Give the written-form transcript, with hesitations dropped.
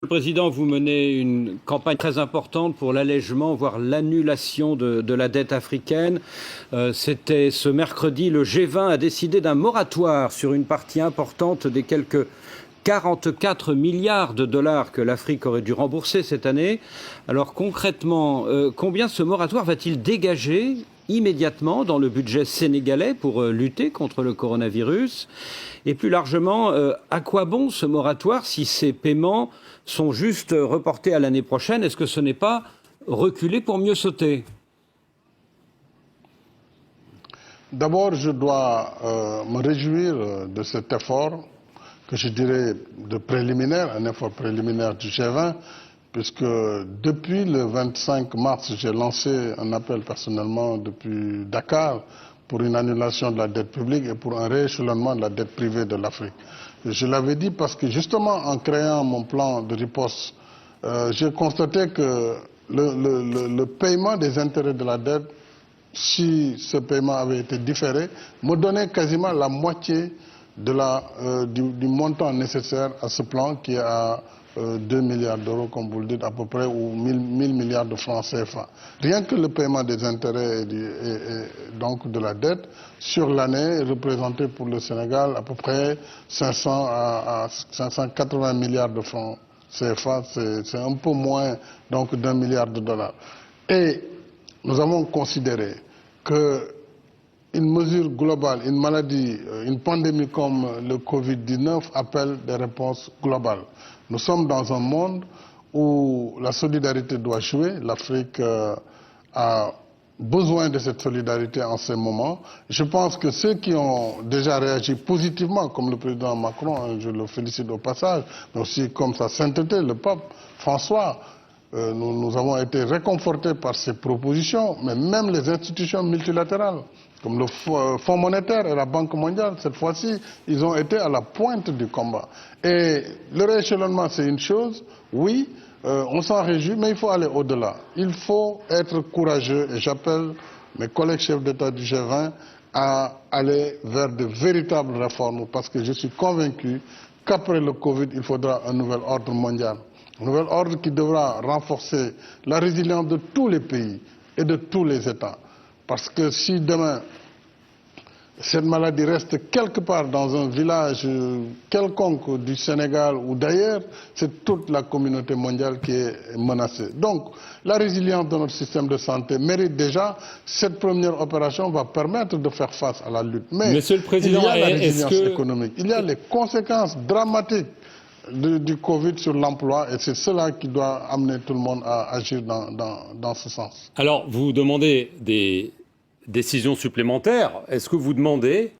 Le Président, vous menez une campagne très importante pour l'allègement, voire l'annulation de la dette africaine. C'était ce mercredi, le G20 a décidé d'un moratoire sur une partie importante des quelques 44 milliards de dollars que l'Afrique aurait dû rembourser cette année. Alors concrètement, combien ce moratoire va-t-il dégager immédiatement dans le budget sénégalais pour lutter contre le coronavirus? Et plus largement, à quoi bon ce moratoire si ces paiements sont juste reportés à l'année prochaine? Est-ce que ce n'est pas reculer pour mieux sauter? D'abord, je dois me réjouir de cet effort que je dirais de préliminaire, un effort préliminaire du G20, puisque depuis le 25 mars, j'ai lancé un appel personnellement depuis Dakar pour une annulation de la dette publique et pour un rééchelonnement de la dette privée de l'Afrique. Je l'avais dit parce que justement en créant mon plan de riposte, j'ai constaté que le paiement des intérêts de la dette, si ce paiement avait été différé, me donnait quasiment la moitié du montant nécessaire à ce plan qui est à 2 milliards d'euros, comme vous le dites, à peu près, ou 1000 milliards de francs CFA. Rien que le paiement des intérêts et donc de la dette sur l'année représentait pour le Sénégal à peu près 500 à 580 milliards de francs CFA. C'est un peu moins donc d'1 milliard de dollars. Et nous avons considéré que une mesure globale, une maladie, une pandémie comme le Covid-19 appelle des réponses globales. Nous sommes dans un monde où la solidarité doit jouer. L'Afrique a besoin de cette solidarité en ces moments. Je pense que ceux qui ont déjà réagi positivement, comme le président Macron, je le félicite au passage, mais aussi comme sa sainteté, le pape François, nous avons été réconfortés par ces propositions, mais même les institutions multilatérales, comme le Fonds monétaire et la Banque mondiale, cette fois-ci, ils ont été à la pointe du combat. Et le rééchelonnement, c'est une chose, oui, on s'en réjouit, mais il faut aller au-delà. Il faut être courageux, et j'appelle mes collègues chefs d'État du G20 à aller vers de véritables réformes, parce que je suis convaincu qu'après le Covid, il faudra un nouvel ordre mondial. Un nouvel ordre qui devra renforcer la résilience de tous les pays et de tous les États. Parce que si demain, cette maladie reste quelque part dans un village quelconque du Sénégal ou d'ailleurs, c'est toute la communauté mondiale qui est menacée. Donc, la résilience de notre système de santé mérite déjà. Cette première opération va permettre de faire face à la lutte. Mais Monsieur le Président, il y a la résilience économique, il y a les conséquences dramatiques du Covid sur l'emploi, et c'est cela qui doit amener tout le monde à agir dans ce sens. Alors, vous demandez des décisions supplémentaires. Est-ce que vous demandez